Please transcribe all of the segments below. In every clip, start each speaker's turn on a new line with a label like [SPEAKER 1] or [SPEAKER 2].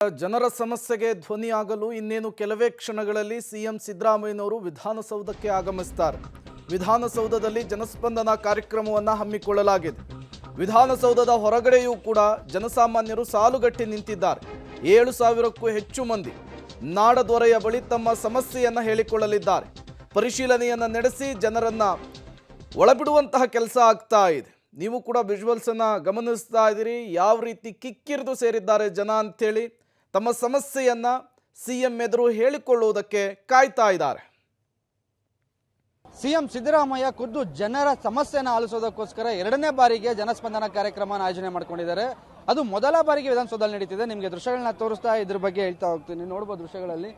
[SPEAKER 1] ಜನರ ಸಮಸ್ಯೆಗೆ ಧ್ವನಿಯಾಗಲು ಇನ್ನೇನು ಕೆಲವೇ ಕ್ಷಣಗಳಲ್ಲಿ ಸಿಎಂ ಸಿದ್ದರಾಮಯ್ಯನವರು ವಿಧಾನಸೌಧಕ್ಕೆ ಆಗಮಿಸುತ್ತಾರೆ. ವಿಧಾನಸೌಧದಲ್ಲಿ ಜನಸ್ಪಂದನ ಕಾರ್ಯಕ್ರಮವನ್ನು ಹಮ್ಮಿಕೊಳ್ಳಲಾಗಿದೆ. ವಿಧಾನಸೌಧದ ಹೊರಗಡೆಯೂ ಕೂಡ ಜನಸಾಮಾನ್ಯರು ಸಾಲುಗಟ್ಟಿ ನಿಂತಿದ್ದಾರೆ. 7,000ಕ್ಕೂ ಹೆಚ್ಚು ಮಂದಿ ನಾಡದೊರೆಯ ಬಳಿ ತಮ್ಮ ಸಮಸ್ಯೆಯನ್ನು ಹೇಳಿಕೊಳ್ಳಲಿದ್ದಾರೆ. ಪರಿಶೀಲನೆಯನ್ನು ನಡೆಸಿ ಜನರನ್ನ ಒಳಬಿಡುವಂತಹ ಕೆಲಸ ಆಗ್ತಾ ಇದೆ. ನೀವು ಕೂಡ ವಿಜುವಲ್ಸ್ ಅನ್ನ ಗಮನಿಸ್ತಾ ಇದ್ದೀರಿ. ಯಾವ ರೀತಿ ಕಿಕ್ಕಿರಿದು ಸೇರಿದ್ದಾರೆ ಜನ ಅಂತೇಳಿ ತಮ್ಮ ಸಮಸ್ಯೆಯನ್ನ ಸಿಎಂ ಎದುರು ಹೇಳಿಕೊಳ್ಳುವುದಕ್ಕೆ ಕಾಯ್ತಾ ಇದ್ದಾರೆ.
[SPEAKER 2] ಸಿಎಂ ಸಿದ್ದರಾಮಯ್ಯ ಖುದ್ದು ಜನರ ಸಮಸ್ಯೆನ ಆಲಿಸೋದಕ್ಕೋಸ್ಕರ 2ನೇ ಬಾರಿಗೆ ಜನಸ್ಪಂದನ ಕಾರ್ಯಕ್ರಮ ಆಯೋಜನೆ ಮಾಡ್ಕೊಂಡಿದ್ದಾರೆ. ಅದು ಮೊದಲ ಬಾರಿಗೆ ವಿಧಾನಸೌಧದಲ್ಲಿ ನಡೀತಿದೆ. ನಿಮಗೆ ದೃಶ್ಯಗಳನ್ನ ತೋರಿಸ್ತಾ ಇದ್ರ ಬಗ್ಗೆ ಹೇಳ್ತಾ ಹೋಗ್ತೀನಿ. ನೋಡ್ಬೋದು ದೃಶ್ಯಗಳಲ್ಲಿ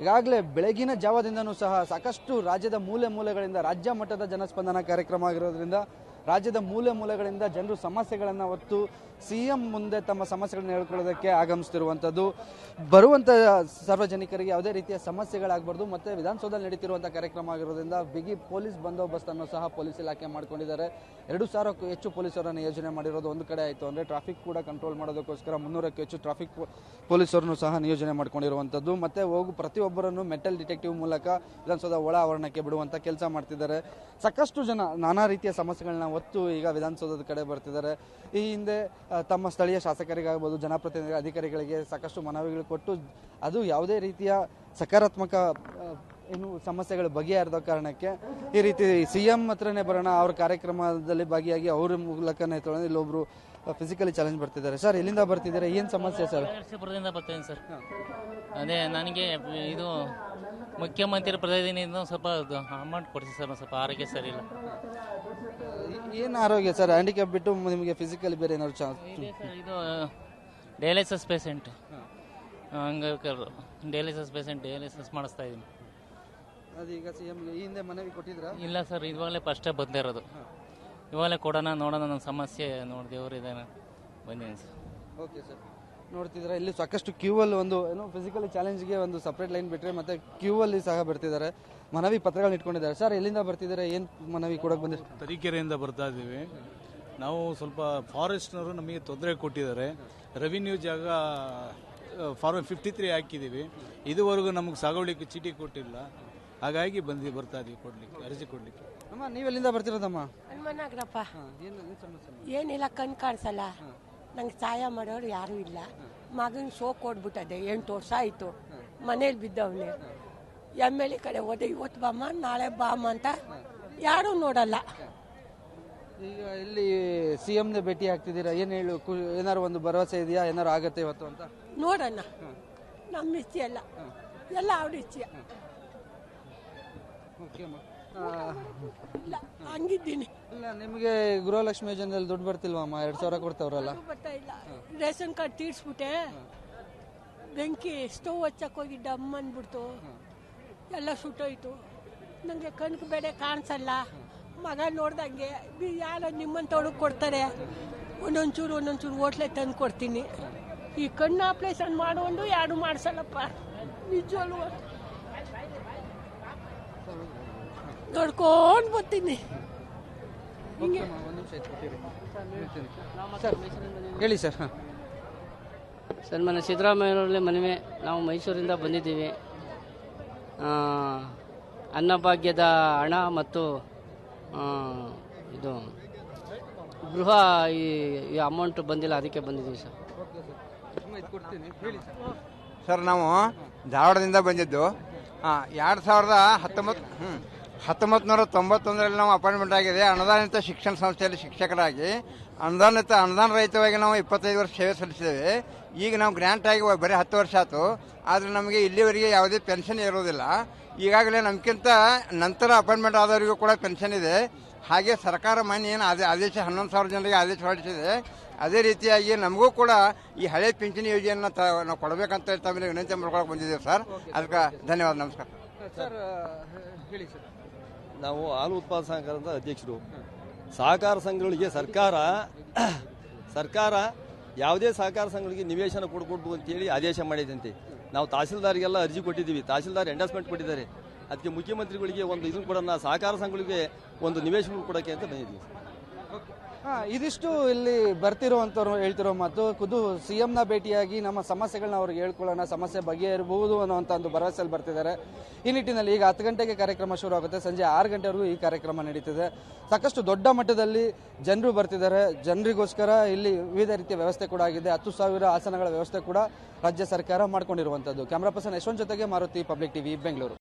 [SPEAKER 2] ಈಗಾಗಲೇ ಬೆಳಗಿನ ಜಾವದಿಂದನೂ ಸಹ ಸಾಕಷ್ಟು ರಾಜ್ಯದ ಮೂಲೆ ಮೂಲೆಗಳಿಂದ ರಾಜ್ಯ ಮಟ್ಟದ ಜನಸ್ಪಂದನ ಕಾರ್ಯಕ್ರಮ ಆಗಿರೋದ್ರಿಂದ ರಾಜ್ಯದ ಮೂಲೆ ಮೂಲೆಗಳಿಂದ ಜನರು ಸಮಸ್ಯೆಗಳನ್ನು ಹೊತ್ತು ಸಿಎಂ ಮುಂದೆ ತಮ್ಮ ಸಮಸ್ಯೆಗಳನ್ನು ಹೇಳ್ಕೊಳ್ಳೋದಕ್ಕೆ ಆಗಮಿಸ್ತಿರುವಂಥದ್ದು. ಬರುವಂಥ ಸಾರ್ವಜನಿಕರಿಗೆ ಯಾವುದೇ ರೀತಿಯ ಸಮಸ್ಯೆಗಳಾಗಬಾರ್ದು. ಮತ್ತು ವಿಧಾನಸೌಧದಲ್ಲಿ ನಡೀತಿರುವಂಥ ಕಾರ್ಯಕ್ರಮ ಆಗಿರೋದ್ರಿಂದ ಬಿಗಿ ಪೊಲೀಸ್ ಬಂದೋಬಸ್ತನ್ನು ಸಹ ಪೊಲೀಸ್ ಇಲಾಖೆ ಮಾಡ್ಕೊಂಡಿದ್ದಾರೆ. 2,000ಕ್ಕೂ ಹೆಚ್ಚು ಪೊಲೀಸರನ್ನು ನಿಯೋಜನೆ ಮಾಡಿರೋದು ಒಂದು ಕಡೆ ಆಯಿತು ಅಂದರೆ ಟ್ರಾಫಿಕ್ ಕೂಡ ಕಂಟ್ರೋಲ್ ಮಾಡೋದಕ್ಕೋಸ್ಕರ 300ಕ್ಕೂ ಹೆಚ್ಚು ಟ್ರಾಫಿಕ್ ಪೊಲೀಸರನ್ನು ಸಹ ನಿಯೋಜನೆ ಮಾಡ್ಕೊಂಡಿರುವಂಥದ್ದು. ಮತ್ತು ಪ್ರತಿಯೊಬ್ಬರನ್ನು ಮೆಟಲ್ ಡಿಟೆಕ್ಟಿವ್ ಮೂಲಕ ವಿಧಾನಸೌಧ ಒಳ ಆವರಣಕ್ಕೆ ಬಿಡುವಂಥ ಕೆಲಸ ಮಾಡ್ತಿದ್ದಾರೆ. ಸಾಕಷ್ಟು ಜನ ನಾನಾ ರೀತಿಯ ಸಮಸ್ಯೆಗಳನ್ನ ಹೊತ್ತು ಈಗ ವಿಧಾನಸೌಧದ ಕಡೆ ಬರ್ತಿದ್ದಾರೆ. ಈ ಹಿಂದೆ ತಮ್ಮ ಸ್ಥಳೀಯ ಶಾಸಕರಿಗಾಗಬಹುದು, ಜನಪ್ರತಿನಿಧಿ ಅಧಿಕಾರಿಗಳಿಗೆ ಸಾಕಷ್ಟು ಮನವಿಗಳು ಕೊಟ್ಟು ಅದು ಯಾವುದೇ ರೀತಿಯ ಸಕಾರಾತ್ಮಕ ಸಮಸ್ಯೆಗಳು ಬಗೆಹರಿದ ಕಾರಣಕ್ಕೆ ಈ ರೀತಿ ಸಿಎಂ ಹತ್ರನೇ ಬರೋಣ, ಅವ್ರ ಕಾರ್ಯಕ್ರಮದಲ್ಲಿ ಭಾಗಿಯಾಗಿ ಅವ್ರ ಮೂಲಕನೇ ತೊಗೊಂಡು ಇಲ್ಲೊಬ್ರು ಫಿಸಿಕಲಿ ಚಾಲೆಂಜ್ ಬರ್ತಿದ್ದಾರೆ. ಸರ್, ಎಲ್ಲಿಂದ ಬರ್ತಿದ್ದಾರೆ, ಏನು ಸಮಸ್ಯೆ ಸರ್?
[SPEAKER 3] ಬರ್ತೀನಿ ಸರ್. ಅದೇ ನನಗೆ ಇದು ಮುಖ್ಯಮಂತ್ರಿ ಪ್ರತಿನಿಧಿಯಿಂದ ಸ್ವಲ್ಪ ಅಮೌಂಟ್ ಕೊಡಿಸಿ ಸರ್. ಸ್ವಲ್ಪ ಆರೋಗ್ಯ ಸರಿ ಇಲ್ಲ.
[SPEAKER 2] ಏನು ಆರೋಗ್ಯ ಸರ್? ಹ್ಯಾಂಡಿಕ್ಯಾಪ್ ಬಿಟ್ಟು ನಿಮಗೆ ಫಿಸಿಕಲಿ ಬೇರೆ ಏನಾದ್ರು
[SPEAKER 3] ಇದು ಡಯಾಲಿಸಿಸ್ ಪೇಷೆಂಟ್, ಅಂಗವಿಕಲರು ಡಯಾಲಿಸಿಸ್ ಪೇಷೆಂಟ್, ಡಯಾಲಿಸಿಸ್ ಮಾಡಿಸ್ತಾ ಇದ್ದೀನಿ.
[SPEAKER 2] ಅದೀಗ ಸಿಎಂಗೆ ಈ ಹಿಂದೆ ಮನವಿ ಕೊಟ್ಟಿದ್ರಾ?
[SPEAKER 3] ಇಲ್ಲ ಸರ್, ಇವಾಗಲೇ ಫಸ್ಟೇ ಬಂದಿರೋದು. ಇವಾಗಲೇ ಕೊಡೋಣ, ನೋಡೋಣ, ನನ್ನ ಸಮಸ್ಯೆ ನೋಡಿ ದೇವರಿದ್ದಾನೆ ಬಂದಿದ್ದೀನಿ ಸರ್.
[SPEAKER 2] ಓಕೆ ಸರ್, ನೋಡ್ತಿದ್ರೆ ಇಲ್ಲಿ ಸಾಕಷ್ಟು ಕ್ಯೂವಲ್ಲಿ ಒಂದು ಫಿಸಿಕಲಿ ಚಾಲೆಂಜ್ಗೆ ಒಂದು ಸಪ್ರೇಟ್ ಲೈನ್ ಬಿಟ್ಟರೆ ಮತ್ತೆ ಕ್ಯೂವಲ್ಲಿ ಸಹ ಬರ್ತಿದ್ದಾರೆ, ಮನವಿ ಪತ್ರಗಳನ್ನ ಇಟ್ಕೊಂಡಿದ್ದಾರೆ. ಸರ್, ಎಲ್ಲಿಂದ ಬರ್ತಿದ್ದಾರೆ, ಏನು ಮನವಿ ಕೊಡೋಕೆ ಬಂದಿರಿ?
[SPEAKER 4] ತರೀಕೆರೆಯಿಂದ ಬರ್ತಾ ಇದ್ದೀವಿ ನಾವು. ಸ್ವಲ್ಪ ಫಾರೆಸ್ಟ್ನವರು ನಮಗೆ ತೊಂದರೆ ಕೊಟ್ಟಿದ್ದಾರೆ. ರೆವಿನ್ಯೂ ಜಾಗ ಫಾರ್ಮ್ 53 ಹಾಕಿದ್ದೀವಿ. ಇದುವರೆಗೂ ನಮಗೆ ಸಾಗುವಳಿಕೆ ಚೀಟಿ ಕೊಟ್ಟಿಲ್ಲ. ಹಾಗಾಗಿ ಬರ್ತಾ ಇದೀವಿ ಕೊಡ್ಲಿಕ್ಕೆ, ಅರ್ಜಿ ಕೊಡ್ಲಿಕ್ಕೆ.
[SPEAKER 2] ಅಮ್ಮ, ನೀವೆಲ್ಲಿಂದ ಬರ್ತಿರೋದಮ್ಮ?
[SPEAKER 5] ಹನುಮನಗರಪ್ಪ. ಏನಿಲ್ಲ, ಕಣ್ ಕಾಣಿಸಲ್ಲ. ನಂಗೆ ಸಹಾಯ ಮಾಡೋರು ಯಾರು ಇಲ್ಲ. ಮಗನ ಶೋ ಕೊಡ್ಬಿಟ್ಟದೆ, 8 ವರ್ಷ ಆಯಿತು. ಮನೇಲಿ ಬಿದ್ದವನೇ. MLA ಕಡೆ ಹೋದೆ, ಇವತ್ತು ಬಾಮ್ಮ ನಾಳೆ ಬಾಮ್ಮ ಅಂತ ಯಾರೂ ನೋಡಲ್ಲ.
[SPEAKER 2] ಈಗ ಇಲ್ಲಿ ಸಿಎಂನೇ ಭೇಟಿ ಆಗ್ತಿದ್ದೀರಾ, ಏನು ಹೇಳು, ಏನಾರು ಒಂದು ಭರವಸೆ ಇದೆಯಾ, ಏನಾರು ಆಗತ್ತೆ ಇವತ್ತು ಅಂತ?
[SPEAKER 5] ನೋಡೋಣ, ನಮ್ಮ ಇಚ್ಛೆ ಅಲ್ಲ, ಎಲ್ಲ ಅವ್ರ ಇಚ್ಛೆ. ಇಲ್ಲ, ಹಂಗಿದ್ದೀನಿ.
[SPEAKER 2] ಇಲ್ಲ, ನಿಮಗೆ ಗೃಹಲಕ್ಷ್ಮಿ ಯೋಜನೆಯಲ್ಲಿ ದುಡ್ಡು ಬರ್ತಿಲ್ವಮ್ಮ? 2,000 ಕೊಡ್ತಾವ್ರಲ್ಲ?
[SPEAKER 5] ಬರ್ತಾ ಇಲ್ಲ. ರೇಷನ್ ಕಾರ್ಡ್ ತೀರ್ಸ್ಬಿಟ್ಟೆ, ಬೆಂಕಿ ಸ್ಟವ್ ಹಚ್ಚಕ್ಕೆ ಹೋಗಿ ಡಮ್ ಅಂದ್ಬಿಡ್ತು, ಎಲ್ಲ ಸುಟ್ಟೋಯ್ತು. ನನಗೆ ಕಣ್ಕು ಬೇರೆ ಕಾಣಿಸಲ್ಲ. ಮಗ ನೋಡ್ದಂಗೆ ಯಾರೋ ನಿಮ್ಮಂತವ್ರಿಗೆ ಕೊಡ್ತಾರೆ, ಒಂದೊಂಚೂರು ಹೋಟ್ಲೆ ತಂದು ಕೊಡ್ತೀನಿ. ಈ ಕಣ್ಣು ಆಪ್ರೇಷನ್ ಮಾಡೋದು ಯಾರು ಮಾಡಿಸಲ್ಲಪ್ಪ, ನಿಜವಲ್ವ. ನೋಡ್ಕೊಂಡು ಬರ್ತೀನಿ.
[SPEAKER 2] ಹೇಳಿ ಸರ್.
[SPEAKER 6] ಸರ್, ಮನೆ ಸಿದ್ದರಾಮಯ್ಯನವರಲ್ಲಿ ಮನವಿ. ನಾವು ಮೈಸೂರಿಂದ ಬಂದಿದ್ದೀವಿ. ಅನ್ನಭಾಗ್ಯದ ಹಣ ಮತ್ತು ಇದು ಗೃಹ ಈ ಅಮೌಂಟ್ ಬಂದಿಲ್ಲ, ಅದಕ್ಕೆ ಬಂದಿದ್ದೀವಿ ಸರ್.
[SPEAKER 7] ಸರ್, ನಾವು ಧಾರವಾಡದಿಂದ ಬಂದಿದ್ದು. 1991ರಲ್ಲಿ ನಾವು ಅಪಾಯಿಂಟ್ಮೆಂಟ್ ಆಗಿದೆ. ಅನುದಾನಿತ ಶಿಕ್ಷಣ ಸಂಸ್ಥೆಯಲ್ಲಿ ಶಿಕ್ಷಕರಾಗಿ ಅನುದಾನ ರಹಿತವಾಗಿ ನಾವು 25 ವರ್ಷ ಸೇವೆ ಸಲ್ಲಿಸಿದ್ದೇವೆ. ಈಗ ನಾವು ಗ್ರ್ಯಾಂಟ್ ಆಗಿ ಬರೀ 10 ವರ್ಷ ಆಯಿತು. ಆದರೆ ನಮಗೆ ಇಲ್ಲಿವರೆಗೆ ಯಾವುದೇ ಪೆನ್ಷನ್ ಇರೋದಿಲ್ಲ. ಈಗಾಗಲೇ ನಮಗಿಂತ ನಂತರ ಅಪಾಯಿಂಟ್ಮೆಂಟ್ ಆದವರಿಗೂ ಕೂಡ ಪೆನ್ಷನ್ ಇದೆ. ಹಾಗೆ ಸರ್ಕಾರ ಮಾನ್ಯ ಏನು ಆದೇಶ 11,000 ಜನರಿಗೆ ಆದೇಶ ಹೊರಡಿಸಿದೆ. ಅದೇ ರೀತಿಯಾಗಿ ನಮಗೂ ಕೂಡ ಈ ಹಳೆ ಪಿಂಚಣಿ ಯೋಜನೆಯನ್ನು ನಾವು ಕೊಡಬೇಕಂತ ತಮ್ಮಲ್ಲಿ ವಿನಂತಿ ಮಾಡ್ಕೊಳಕ್ಕೆ ಬಂದಿದ್ದೇವೆ ಸರ್. ಅದಕ್ಕೆ ಧನ್ಯವಾದ, ನಮಸ್ಕಾರ
[SPEAKER 2] ಸರ್. ಹೇಳಿ ಸರ್.
[SPEAKER 8] ನಾವು ಹಾಲು ಉತ್ಪಾದನಾ ಸಂಘದ ಅಧ್ಯಕ್ಷರು. ಸಹಕಾರ ಸಂಘಗಳಿಗೆ ಸರ್ಕಾರ ಯಾವುದೇ ಸಹಕಾರ ಸಂಘಗಳಿಗೆ ನಿವೇಶನ ಕೊಡ್ಕೊಡ್ಬೋದು ಅಂತೇಳಿ ಆದೇಶ ಮಾಡಿದಂತೆ ನಾವು ತಹಸೀಲ್ದಾರ್ಗೆಲ್ಲ ಅರ್ಜಿ ಕೊಟ್ಟಿದ್ದೀವಿ. ತಹಸೀಲ್ದಾರ್ ಎಂಡರ್ಸ್ಮೆಂಟ್ ಕೊಟ್ಟಿದ್ದಾರೆ. ಅದಕ್ಕೆ ಮುಖ್ಯಮಂತ್ರಿಗಳಿಗೆ ಒಂದು ಇದನ್ನು ಕೊಡೋಣ, ಸಹಕಾರ ಸಂಘಗಳಿಗೆ ಒಂದು ನಿವೇಶನ ಕೊಡೋಕ್ಕೆ ಅಂತ ಬಂದಿದ್ದೀವಿ.
[SPEAKER 2] ಇದಿಷ್ಟು ಇಲ್ಲಿ ಬರ್ತಿರುವಂತವ್ರು ಹೇಳ್ತಿರೋ ಮಾತು. ಖುದ್ದು ಸಿಎಂ ನ ಭೇಟಿಯಾಗಿ ನಮ್ಮ ಸಮಸ್ಯೆಗಳನ್ನ ಅವ್ರಿಗೆ ಹೇಳ್ಕೊಳ್ಳೋಣ, ಸಮಸ್ಯೆ ಬಗೆಹರಬಹುದು ಅನ್ನುವಂತ ಒಂದು ಭರವಸೆಯಲ್ಲಿ ಬರ್ತಿದ್ದಾರೆ. ಈ ನಿಟ್ಟಿನಲ್ಲಿ ಈಗ 10 ಗಂಟೆಗೆ ಕಾರ್ಯಕ್ರಮ ಶುರು ಆಗುತ್ತೆ, ಸಂಜೆ 6 ಗಂಟೆವರೆಗೂ ಈ ಕಾರ್ಯಕ್ರಮ ನಡೀತಿದೆ. ಸಾಕಷ್ಟು ದೊಡ್ಡ ಮಟ್ಟದಲ್ಲಿ ಜನರು ಬರ್ತಿದ್ದಾರೆ. ಜನರಿಗೋಸ್ಕರ ಇಲ್ಲಿ ವಿವಿಧ ರೀತಿಯ ವ್ಯವಸ್ಥೆ ಕೂಡ ಆಗಿದೆ. 10,000 ಆಸನಗಳ ವ್ಯವಸ್ಥೆ ಕೂಡ ರಾಜ್ಯ ಸರ್ಕಾರ ಮಾಡ್ಕೊಂಡಿರುವಂತದ್ದು. ಕ್ಯಾಮರಾ ಪರ್ಸನ್ ಯಶವಂತ್ ಜೊತೆಗೆ ಮಾರುತಿ, ಪಬ್ಲಿಕ್ ಟಿವಿ, ಬೆಂಗಳೂರು.